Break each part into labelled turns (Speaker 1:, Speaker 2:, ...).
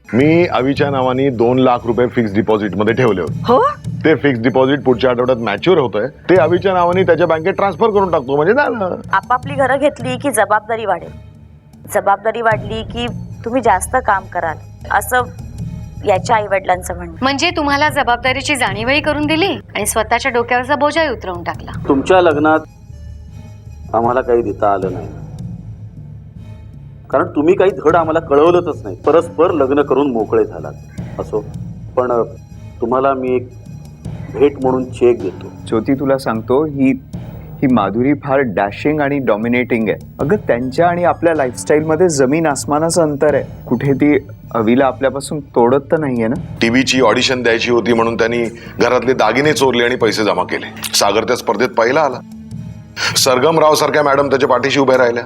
Speaker 1: मी अविच्या नावाने 2 लाख रुपये fix deposit मध्ये ठेवले होते.
Speaker 2: हो,
Speaker 1: ते फिक्स डिपॉझिट पुढच्या आठवड्यात मॅच्युअर होतंय. ते अविच्या नावाने त्याच्या बँकेत ट्रान्सफर करून टाकतो म्हणजे झालं.
Speaker 2: आपापली घरं घेतली की जबाबदारी वाढेल. जबाबदारी वाढली की तुम्ही जास्त काम कराल असं याच्या आई वडिलांचं म्हणणं.
Speaker 3: म्हणजे तुम्हाला जबाबदारीची जाणीवही करून दिली आणि स्वतःच्या डोक्यावरचा बोजाही उतरवून टाकला.
Speaker 4: तुमच्या लग्नात आम्हाला काही देता आलं नाही कारण तुम्ही काही धड आम्हाला कळवलंच नाही. परस्पर लग्न करून मोकळे झालात. असो, पण तुम्हाला मी एक भेट म्हणून चेक देतो.
Speaker 5: ज्योती, तुला सांगतो, ही माधुरी फार डॅशिंग आणि डॉमिनेटिंग आहे. अगं, त्यांच्या आणि आपल्या लाईफस्टाईल मध्ये जमीन आसमानाचं अंतर आहे. कुठे ती अविला आपल्यापासून तोडत तर नाहीये ना?
Speaker 1: टीव्हीची ऑडिशन द्यायची होती म्हणून त्यांनी घरातले दागिने चोरले आणि पैसे जमा केले. सागर त्या स्पर्धेत पहिला आला. सरगमराव सारख्या मॅडम त्याच्या पाठीशी उभ्या राहिल्या.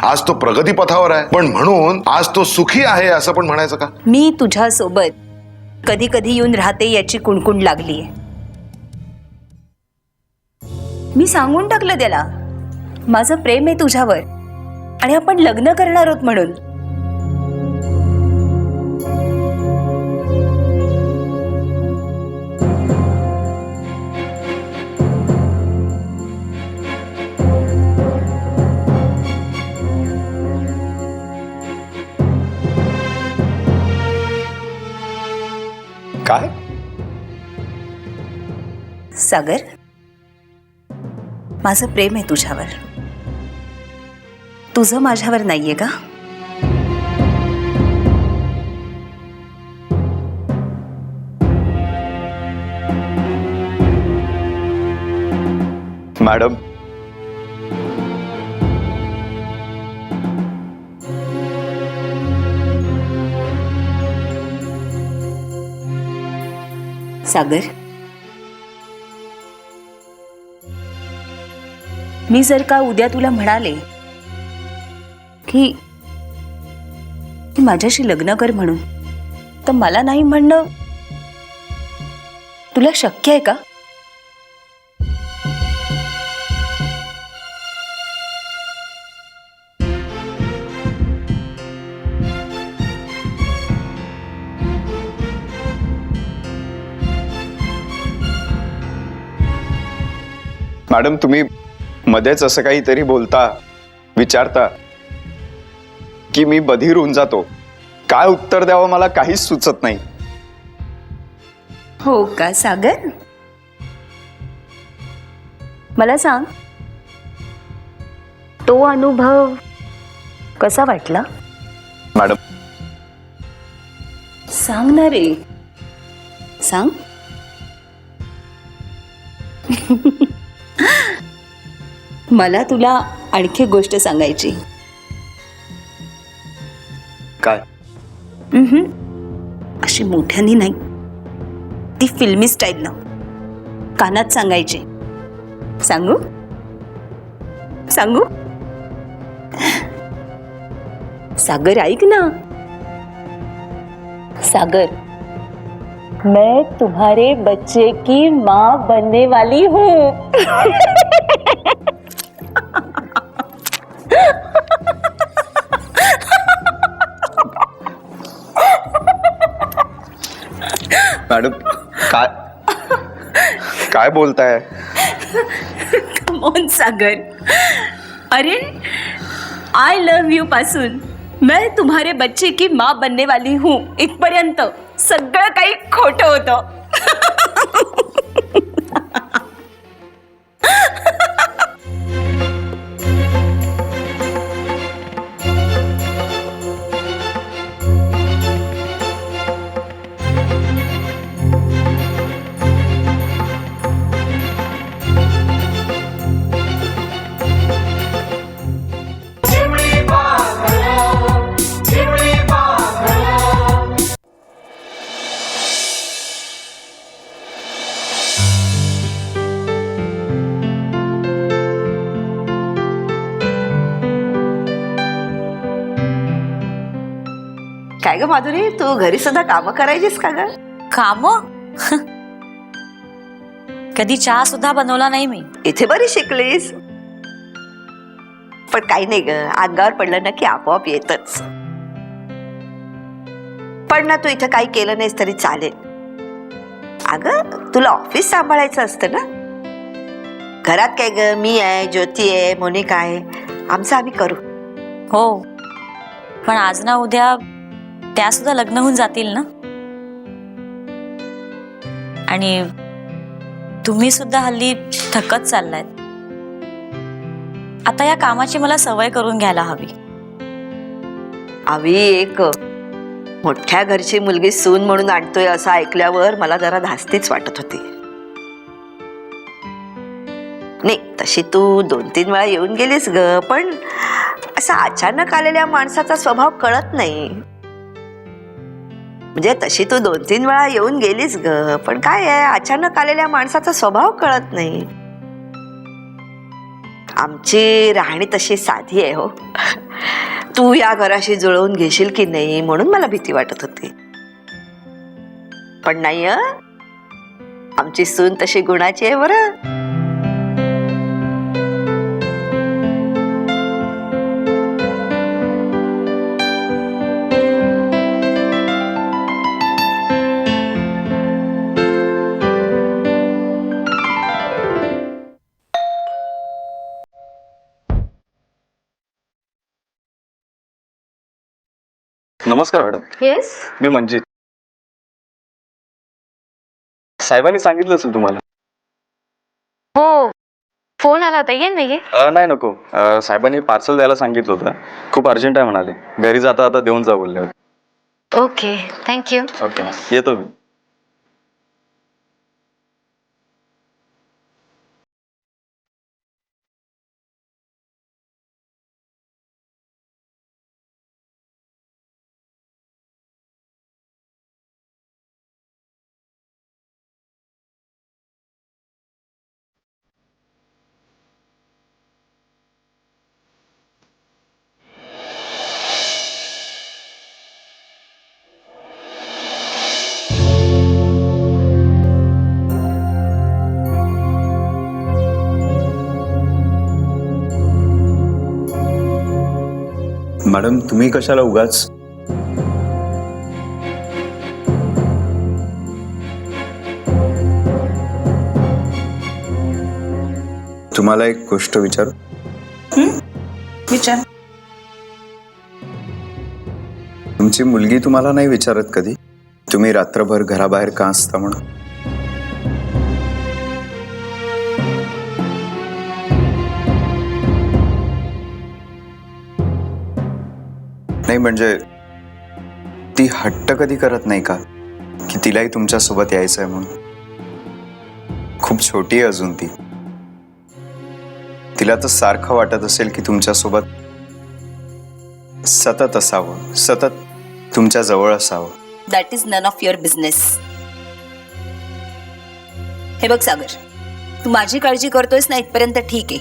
Speaker 1: आज तो प्रगती पथावर आहे, पण म्हणून आज तो सुखी आहे असं पण म्हणायचं का?
Speaker 6: मी तुझ्या सोबत कधी कधी येऊन राहते याची कुणकुण लागलीये. मी सांगून टाकलं त्याला, माझं प्रेम आहे तुझ्यावर आणि आपण लग्न करणार आहोत म्हणून.
Speaker 5: काय?
Speaker 6: सागर, माझं प्रेम आहे तुझ्यावर. तुझं माझ्यावर नाहीये का?
Speaker 5: मॅडम,
Speaker 6: सागर, मी जर का उद्या तुला म्हणाले की माझ्याशी लग्न कर म्हणून, तर मला नाही म्हणणं तुला शक्य आहे का?
Speaker 5: मॅडम, तुम्ही मध्येच असं काहीतरी बोलता, विचारता की मी बधीर होऊन जातो. काय उत्तर द्यावं मला काहीच सुचत नाही.
Speaker 6: हो का सागर? मला सांग, तो अनुभव कसा वाटला?
Speaker 5: मॅडम,
Speaker 6: सांग ना रे, सांग. मला तुला आणखी गोष्ट सांगायची.
Speaker 5: काय?
Speaker 6: अशी मोठ्यानी नाही, ती फिल्मी स्टाईलनं कानात सांगायची. सांगू सांगू? सागर, ऐक ना. सागर, मैं तुम्हारे बच्चे की माँ बनने वाली हूँ.
Speaker 5: मॅडम, काय? काय बोलताय?
Speaker 6: कमॉन सागर, अरे आई लव यू पासून मैं तुम्हारे बच्चे की माँ बनने वाली हूँ इथपर्यंत सगळं काही खोटं होतं.
Speaker 7: काय ग माधुरी, तू घरी सुद्धा कामं करायचीस का ग?
Speaker 2: काम कधी चहा सुद्धा बनवला नाही मी.
Speaker 7: इथे बरी शिकलीस. पण काही नाही ग, अंगावर पडलं ना की आपोआप येतच. पण ना तू इथं काही केलं नाहीस तरी चालेल. अगं तुला ऑफिस सांभाळायचं असतं ना. घरात काय ग, मी आहे, ज्योती आहे, मोनिका आहे, आमचं आम्ही करू.
Speaker 2: हो, पण आज ना उद्या त्या सुद्धा लग्न होऊन जातील ना. आणि तुम्ही सुद्धा हल्ली थकत चाललायत. आता या कामाची मला सवय करून घ्यायला हवी.
Speaker 7: आम्ही एक मोठ्या घरची मुलगी सून म्हणून आणतोय असं ऐकल्यावर मला जरा धास्तीच वाटत होती. नाही तशी तू 2-3 वेळा येऊन गेलीस ग, पण असा अचानक आलेल्या माणसाचा स्वभाव कळत नाही. म्हणजे तशी तू 2-3 वेळा येऊन गेलीस ग, पण काय आहे, अचानक आलेल्या माणसाचा स्वभाव कळत नाही. आमची राहणी तशी साधी आहे हो. तू या घराशी जुळवून घेशील की नाही म्हणून मला भीती वाटत होती. पण नाही, आमची सून तशी गुणाची आहे बरं.
Speaker 8: नमस्कार मॅडम.
Speaker 3: येस.
Speaker 8: मी मंजित. साहेबांनी सांगितलं असेल तुम्हाला.
Speaker 3: हो, फोन आला होता. येईन नाही?
Speaker 8: नाही नको. साहेबांनी पार्सल द्यायला सांगितलं होतं. खूप अर्जंट आहे म्हणाले. घरी जाता आता देऊन जा बोलले होते.
Speaker 3: Okay, thank you.
Speaker 8: ओके, येतो मी.
Speaker 5: मॅडम तुम्ही कशाला उगाच. तुम्हाला एक गोष्ट विचारू?
Speaker 6: विचार.
Speaker 5: तुमची मुलगी तुम्हाला नाही विचारत कधी तुम्ही रात्रभर घराबाहेर का असता म्हणून? नाही म्हणजे ती हट्ट कधी करत नाही का की तिलाही तुमच्या सोबत यायचं आहे म्हणून? खूप छोटी आहे अजून ती. तिला तर सारखं वाटत असेल की तुमच्या सोबत सतत असावं, सतत तुमच्या जवळ असावं.
Speaker 6: That is none of your business. हे बघ सागर, तू माझी काळजी करतोयस ना इथपर्यंत ठीक आहे,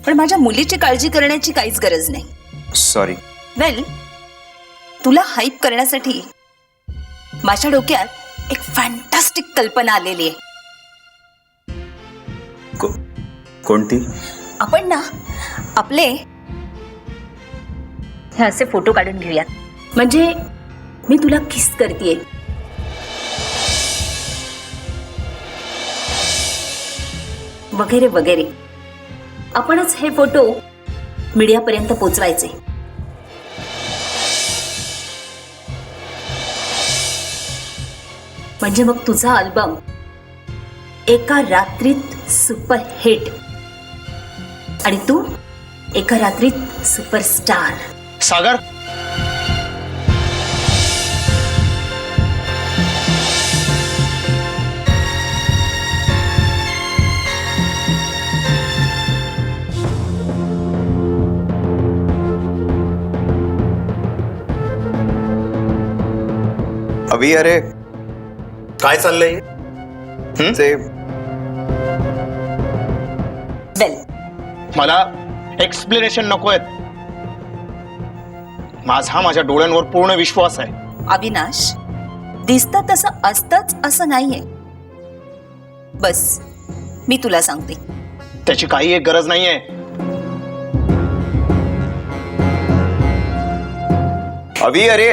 Speaker 6: पण माझ्या मुलीची काळजी करण्याची काहीच गरज नाही.
Speaker 5: सॉरी.
Speaker 6: वेल, तुला हाईप करण्यासाठी माझ्या डोक्यात एक फॅन्टास्टिक कल्पना आलेली आहे.
Speaker 5: कोणती?
Speaker 6: आपण ना आपले हे असे फोटो काढून घेऊयात. म्हणजे मी तुला किस करतेय वगैरे वगैरे. आपणच हे फोटो मीडियापर्यंत पोचवायचे. म्हणजे मग तुझा अल्बम एका रात्रीत सुपरहिट आणि तू एका रात्रीत सुपरस्टार.
Speaker 9: सागर,
Speaker 5: अभि अरे
Speaker 9: काय चाललंय?
Speaker 5: ते
Speaker 6: वेल,
Speaker 9: मला एक्सप्लेनेशन नकोय. माझ्या डोळ्यांवर पूर्ण विश्वास आहे.
Speaker 6: अविनाश, दिसतं तसं असतंच असं नाहीये. बस मी तुला सांगते,
Speaker 9: त्याची काही एक गरज नाहीये.
Speaker 5: अभि अरे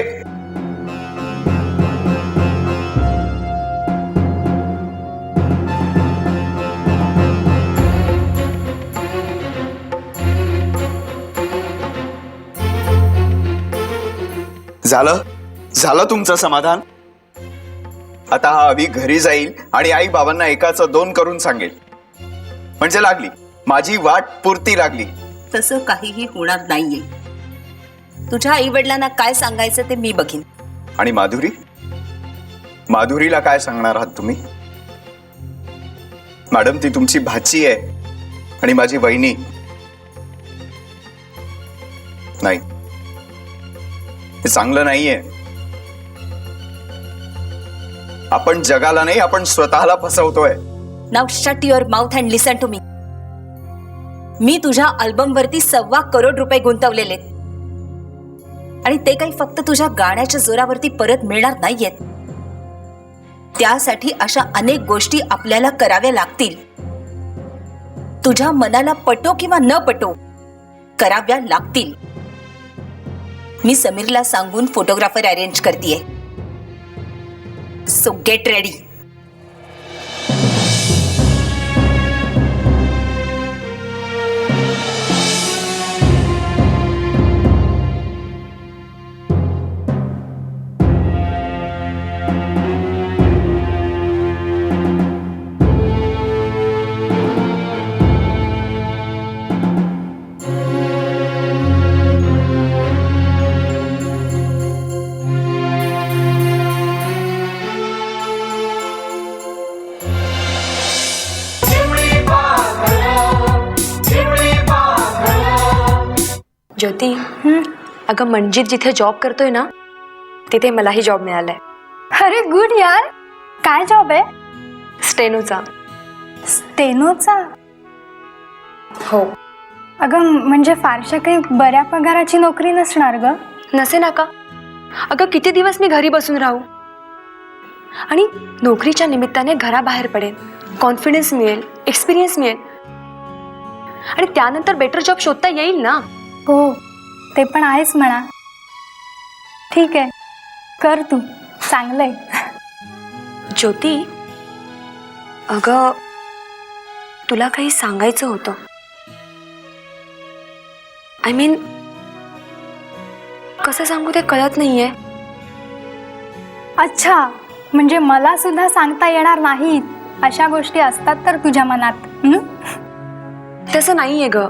Speaker 5: झालं तुमचं समाधान. आता हा अभि घरी जाईल आणि आई बाबांना एकाचं दोन करून सांगेल. म्हणजे लागली माझी वाट पुरती लागली.
Speaker 6: तसं काहीही होणार नाहीये. तुझ्या आई वडिलांना काय सांगायचं ते मी बघीन.
Speaker 5: आणि माधुरीला काय सांगणार आहात तुम्ही? मॅडम, ती तुमची भाची आहे आणि माझी वहिनी नाही. हे चांगलं नाहीये. आपण जगाला नाही, आपण स्वतःला फसवतोय.
Speaker 6: Now shut your mouth and listen to me. मी तुझ्या अल्बम वरती 1.25 करोड रुपये गुंतवलेले आणि ते काही फक्त तुझ्या गाण्याच्या जोरावरती परत मिळणार नाहीयेत. त्यासाठी अशा अनेक गोष्टी आपल्याला कराव्या लागतील. तुझ्या मनाला पटो किंवा न पटो, कराव्या लागतील. मी समीरला सांगून फोटोग्राफर अरेंज करतेय. So get ready.
Speaker 3: ज्योती, अगं मनजित जिथे जॉब करतोय ना, तिथे मलाही जॉब मिळालाय.
Speaker 10: अरे गुड यार. काय जॉब आहे?
Speaker 3: स्टेनोचा.
Speaker 10: स्टेनोचा?
Speaker 3: हो.
Speaker 10: अगं म्हणजे फारशा काही बऱ्या पगाराची नोकरी नसणार ग.
Speaker 3: नसे ना का? अगं किती दिवस मी घरी बसून राहू? आणि नोकरीच्या निमित्ताने घराबाहेर पडेन, कॉन्फिडन्स मिळेल, एक्सपिरियन्स मिळेल आणि त्यानंतर बेटर जॉब शोधता येईल ना.
Speaker 10: हो, ते पण आहेच म्हणा. ठीक आहे, कर तू. चांगलंय.
Speaker 3: ज्योती, अगं तुला काही सांगायचं होतं. आय मीन, कसं सांगू ते कळत नाहीये.
Speaker 10: अच्छा, म्हणजे मला सुद्धा सांगता येणार नाहीत अशा गोष्टी असतात तर तुझ्या मनात.
Speaker 3: तसं नाहीये ग.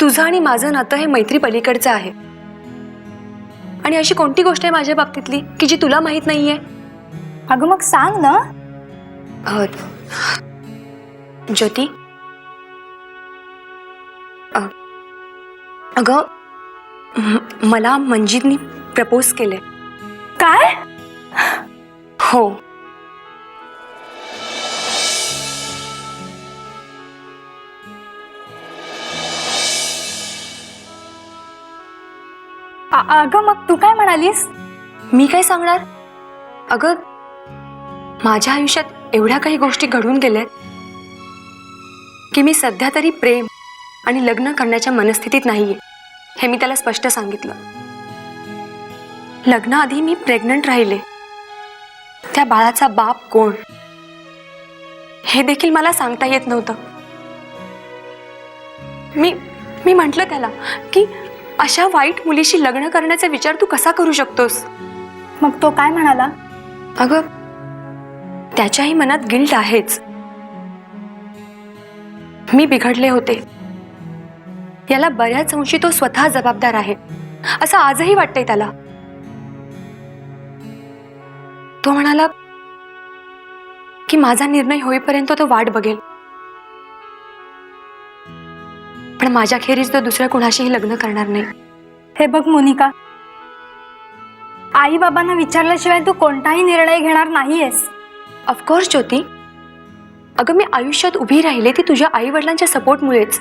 Speaker 3: तुझं आणि माझं नातं हे मैत्री पलीकडचं आहे. आणि अशी कोणती गोष्ट आहे माझ्या बाबतीतली की जी तुला माहित नाहीये?
Speaker 10: अगं मग सांग ना.
Speaker 3: ज्योती, अगं मला मंजितनी प्रपोज केले.
Speaker 10: काय?
Speaker 3: हो.
Speaker 10: अगं मग तू काय म्हणालीस?
Speaker 3: मी काय सांगणार? अगं माझ्या आयुष्यात एवढ्या काही गोष्टी घडून गेल्यात की मी सध्या तरी प्रेम आणि लग्न करण्याच्या मनस्थितीत नाहीये, हे मी त्याला स्पष्ट सांगितलं. लग्नाआधी मी प्रेग्नंट राहिले. त्या बाळाचा बाप कोण हे देखील मला सांगता येत नव्हतं. मी म्हटलं त्याला की अशा वाईट मुलीशी लग्न करण्याचा विचार तू कसा करू शकतोस.
Speaker 10: मग तो काय म्हणाला?
Speaker 3: अगं त्याच्याही मनात गिल्ट आहेच. मी बिघडले होते याला बऱ्याच अंशी तो स्वतः जबाबदार आहे असं आजही वाटतंय त्याला. तो म्हणाला की माझा निर्णय होईपर्यंत तो वाट बघेल, पण माझ्याखेरीज तो दुसऱ्या कुणाशीही लग्न करणार नाही.
Speaker 10: हे बघ मोनिका, आई बाबांना विचारल्याशिवाय तू कोणताही निर्णय घेणार नाहीयेस.
Speaker 3: ऑफकोर्स ज्योती, अगं मी आयुष्यात उभी राहिले ती तुझ्या आई वडिलांच्या सपोर्टमुळेच.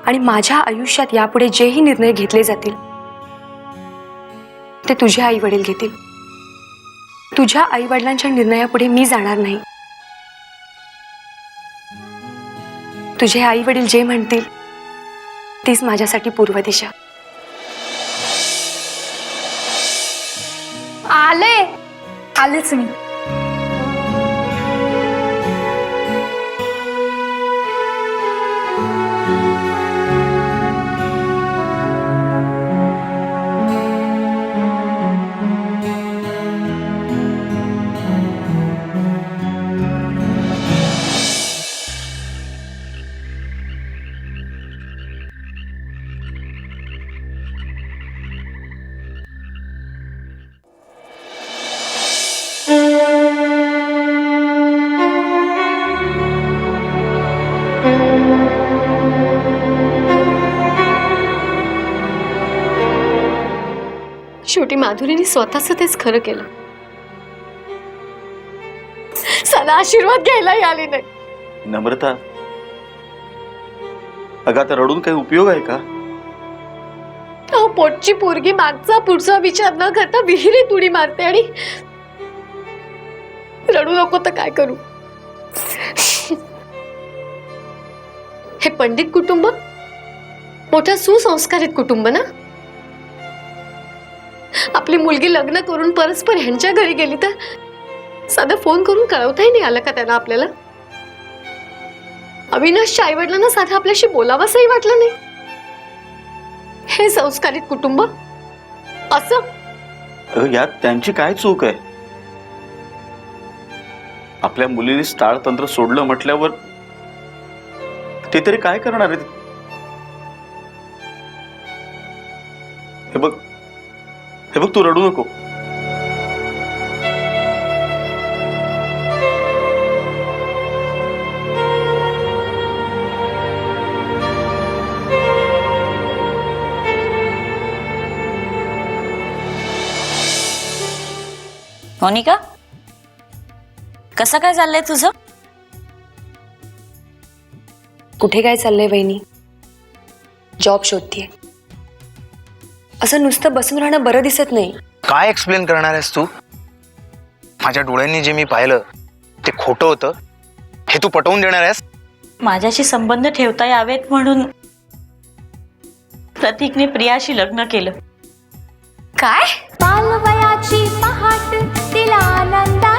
Speaker 3: आणि माझ्या आयुष्यात यापुढे जेही निर्णय घेतले जातील ते तुझे आई वडील घेतील. तुझ्या आई वडिलांच्या निर्णयापुढे मी जाणार नाही. तुझे आई वडील जे म्हणतील तीच माझ्यासाठी पूर्व दिशा.
Speaker 10: आलेच मी.
Speaker 3: शेवटी माधुरीने स्वतःच तेच खरं केलं. साधा आशीर्वाद घ्यायलाही आले नाही.
Speaker 4: नम्रता, अगं आता रडून काही उपयोग आहे का?
Speaker 3: अहो, पोटची पोरगी मागचा पुढचा विचार न करता विहिरीत उडी मारते आणि रडू नको तर काय करू. हे पंडित कुटुंब मोठं सुसंस्कारित कुटुंब ना. आपली मुलगी लग्न करून परस्पर ह्यांच्या घरी गेली तर साधा फोन करून कळवताही नाही आलं का त्यांना आपल्याला. अविनाशच्या आई वडिलांना साधा आपल्याशी बोलावंसही वाटलं नाही. हे संस्कारित कुटुंब असं.
Speaker 4: अगं यात त्यांची काय चूक आहे? आपल्या मुलीने स्थाळ तंत्र सोडलं म्हटल्यावर ते तरी काय करणार आहे? हे बघ तू रडू नको.
Speaker 2: मोनिका, कसं काय चाललंय तुझं?
Speaker 3: कुठे काय चाललंय वहिनी? जॉब शोधतीये. असं नुसतं बसून राहणं बरं दिसत नाही.
Speaker 9: काय एक्सप्लेन करणार आहेस तू? माझ्या डोळ्यांनी जे मी पाहिलं ते खोटं होतं हे तू पटवून देणार आहेस?
Speaker 2: माझ्याशी संबंध ठेवता यावेत म्हणून प्रतीकने प्रियाशी लग्न केलं.
Speaker 3: काय?
Speaker 10: बालवयाची पहाट तिला आनंदा